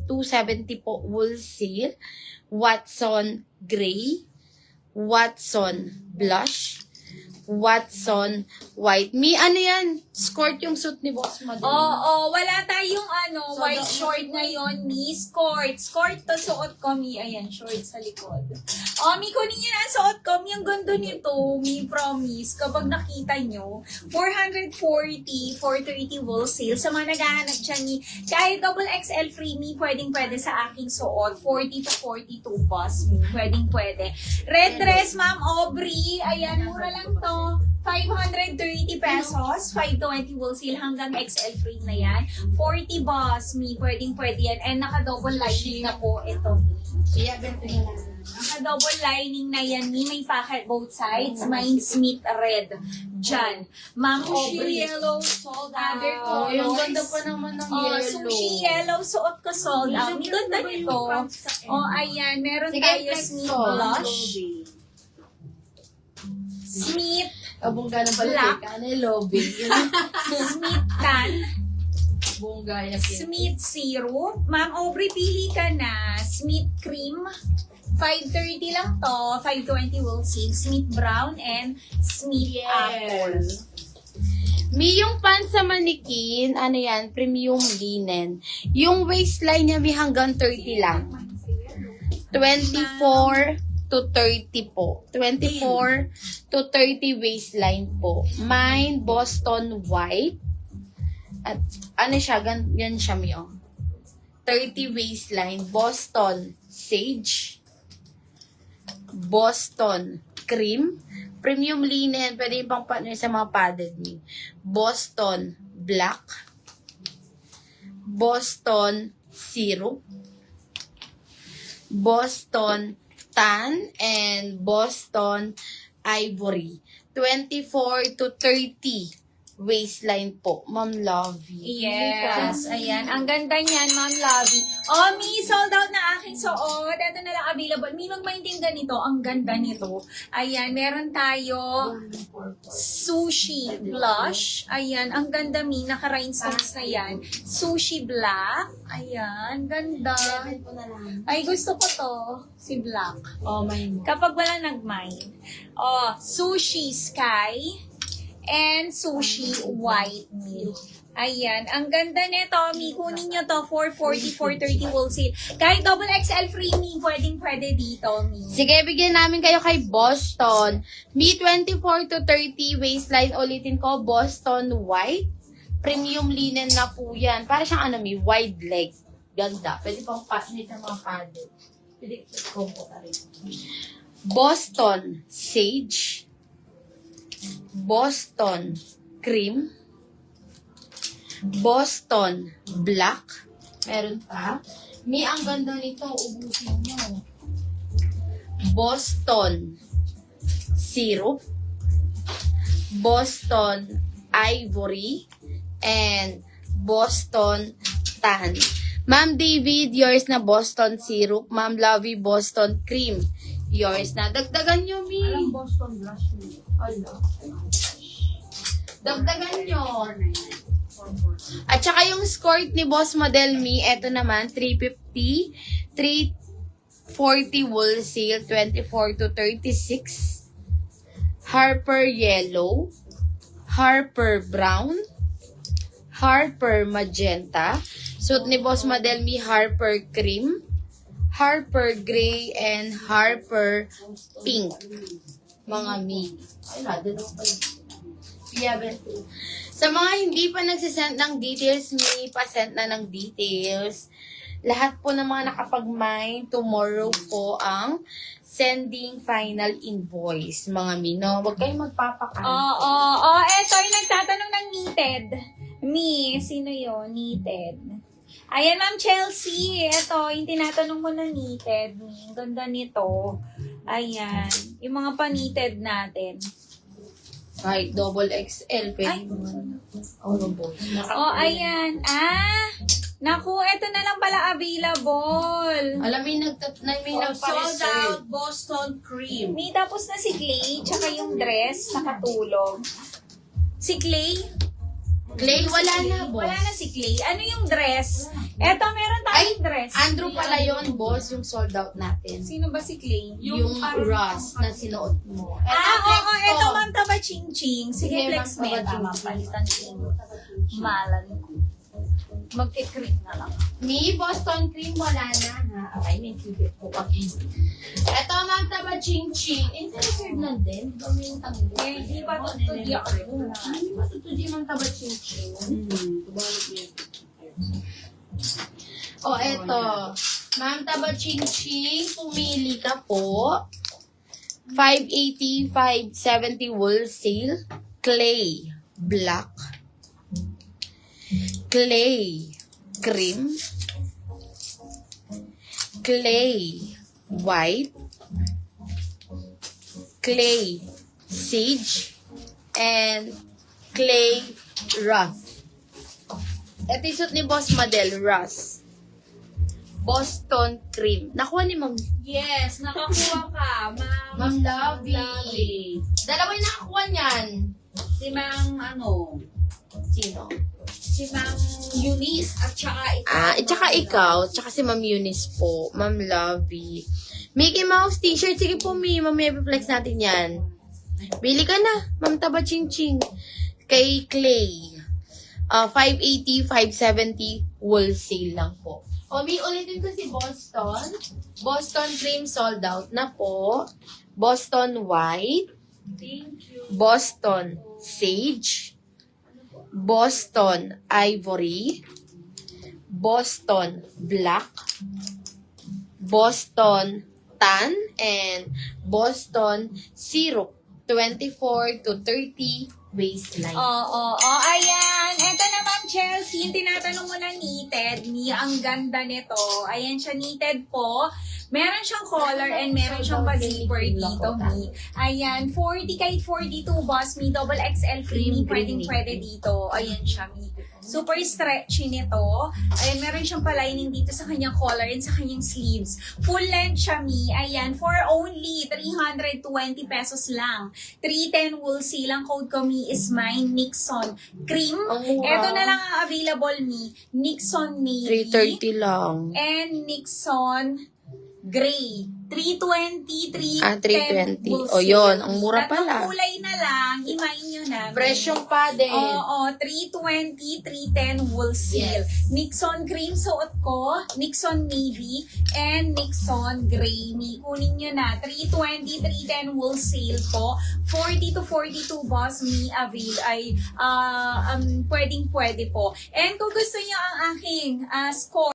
270 po wholesale. Watson Gray. Watson Blush. Watson White. Mi, ano yan? Skirt yung suit ni Boss Madam. Oo, wala tayong So, white short ngayon, Mi. Skirt. Skirt to suot ko, Mi. Ayan, short sa likod. Mi, kunin nyo na ang suot ko. Mi, ang ganda nito, Mi, promise. Kapag nakita nyo, 440, 430 wholesale. Sa mga naghahanap dyan, Mi, kahit double XL free, Mi, pwede sa aking suot. 40 to 42 boss, Mi. Pwede. Red dress, Ma'am Aubrey. Ayan, mura lang to. 530 pesos, 520 wholesale hanggang XL free na yan. 40 boss, Mi, pwede yan. And naka-double lining na po ito, Mi. Yeah, bento na lang. Naka-double lining na yan, Mi. May pocket both sides. Mine Smith red. Dyan. Ma'am Aubrey. yellow, sold out. Other Oh, yung colors. ganda pa naman ng yellow. Sushi yellow, suot ko sold out. Ang ganda nito. Ayan. Meron Sige, tayo flex Smith ko. blush. Smith Kabungga na pala Black. kay Kane Lobby. Smith tan. Bungga yan. Smith syrup. Ma'am Aubrey, pili ka na. Smith cream. 530 lang to. 520 wholesale. Smith brown and Smith apple. Mi, yung pants sa manikin, ano yan, premium linen. Yung waistline niya, mi, hanggang 30 lang. 24 to 30 po. 24 to 30 waistline po. Mine, Boston White. At ano siya, yan siya, mi, oh. 30 waistline. Boston Sage. Boston Cream. Premium linen. Pwede yung pang partner sa mga padded ni. Boston Black. Boston Syrup. Boston Tan. And Boston Ivory. 24 to 30 waistline po. Ma'am Lovey. Yes. Ayan. Ang ganda niyan, Ma'am Lovey. Mi, sold out na aking suot. Ito na lang available. Mi, magmaintindihan nito. Ang ganda nito. Ayan. Meron tayo sushi blush. Ayan. Ang ganda, Mi. Naka-rhinestones na yan. Sushi black. Ayan. Ganda. Ay, gusto ko to. Si black. Oh, my. Kapag wala nag-mind. Sushi sky. And sushi white meat. Ayan. Ang ganda nito, Mi. Kunin nyo to. 440, 430 wholesale. Kahit double XL free, Mi. Pwede dito, Mi. Sige, bigyan namin kayo kay Boston. Mi, 24 to 30 waistline. Ulitin ko, Boston White. Premium linen na po yan. Para siyang ano, Mi, wide leg. Ganda. Pwede pang patnit ng mga padded. Pwede combo ka rin. Boston Sage. Boston Cream. Boston Black. Meron pa. Mi, ang ganda nito. Ubusin nyo. Boston Syrup. Boston Ivory. And Boston Tan. Ma'am David, yours na Boston Syrup. Ma'am Lovey, Boston Cream. Yours na. Dagdagan nyo, Mi. Alam Boston blush mo. Ala. Dagdagan nyo. At saka yung skirt ni Boss Model Me, eto naman, 350, 340 wholesale, 24 to 36. Harper Yellow, Harper Brown, Harper Magenta. Suit ni Boss Model Me, Harper Cream, Harper Gray, and Harper Pink. Mga Mi. Ay, nadalo pa yun. Sa mga hindi pa nagsisend ng details, may pa-send na ng details. Lahat po ng mga nakapag-mine, tomorrow po ang sending final invoice, mga mino. Huwag kayong magpapakal. Eto, yung nagtatanong ng needed. Mi, sino yun? Needed. Ayan, Ma'am Chelsea. Eto, yung tinatanong mo na needed. Mi, ang ganda nito. Ayan. Yung mga pa-needed natin. Kahit double XL, Ay. pwede naman. Boys. Ayan. Naku, eto na lang pala available. Alam, may Sold nagpa-reserve. out Boston cream. May tapos na si Clay, tsaka yung dress, nakatulog. Si Clay, Clay, wala na, boss. wala na si Clay. Ano yung dress? Eto, meron tayong dress. Andrew pala yon boss, yung sold out natin. Sino ba si Clay? Yung Ross na sinuot mo. Oo, next eto to. Ma'am Taba Ching Ching. Sige, Sige, flex Ma'am me. Taba Tama, Ching Ching. palitan Ching. Malan ko. Mag-cream na lang. Me, Boston cream, wala na ha. Okay, may cute po kami. Ito, Ma'am Taba Ching Ching. Interested na din. Gawin yung tanggol. Eh, di ba ito di ako? Hindi ba ito di Ma'am Taba Ching Ching? O, eto. Ma'am Taba Ching Ching, pumili ka po. 580, 570 wholesale. Clay, black. Clay, cream. Clay, white. Clay, sage. And clay, rough. Ito yung suit ni Boss Madel, Russ. Boston cream. Nakuha ni Ma'am. Yes, nakakuha ka, Ma'am. Ma'am Lovey. Dalawa yung nakakuha niyan. Si Ma'am, ano, Sino? si Ma'am Eunice at saka ikaw. Tsaka ikaw, tsaka si Ma'am Eunice po. Ma'am Lovey. Mickey Mouse t-shirt. Sige po, Mi. Mamaya i-flex natin yan. Bili ka na. Ma'am Taba Ching Ching. Kay Clay. 580, 570 wholesale lang po. O, Mi, ulitin ko si Boston. Boston cream sold out na po. Boston white. Thank you. Boston sage. Boston ivory. Boston black. Boston tan. And Boston syrup. 24 to 30 waistline. Oo, ayan. Eto na Ma'am Chelsea, yung tinatanong mo na knitted. Ang ganda nito. Ayan siya, knitted po. Meron siyang collar and meron siyang pa-zipper dito, Mi. Ayan, 40 kahit 42, boss, Mi. Double XL free, Mi. Pwede dito. Ayan siya, Mi. Super stretchy nito. Ayan, meron siyang palining dito sa kanyang collar and sa kanyang sleeves. Full length siya, Mi. Ayan, for only 320 pesos lang. 310 wholesale. Ang code ko, Mi, is mine, Nixon Cream. Ang mura. Ito na lang ang available, Mi. Nixon Navy. 330 lang. And Nixon Gray. 320, 310 320. O, yun. Ang mura pala. Tatlong kulay na lang. Himayin nyo na. Presyong pa din. Oo, 320, 310 wholesale. Yes. Nixon cream suot ko, Nixon navy, and Nixon gray. Kunin nyo na. 320, 310 wholesale po. 40 to 42 boss me avail ay pwedeng pwede po. And kung gusto nyo ang aking score,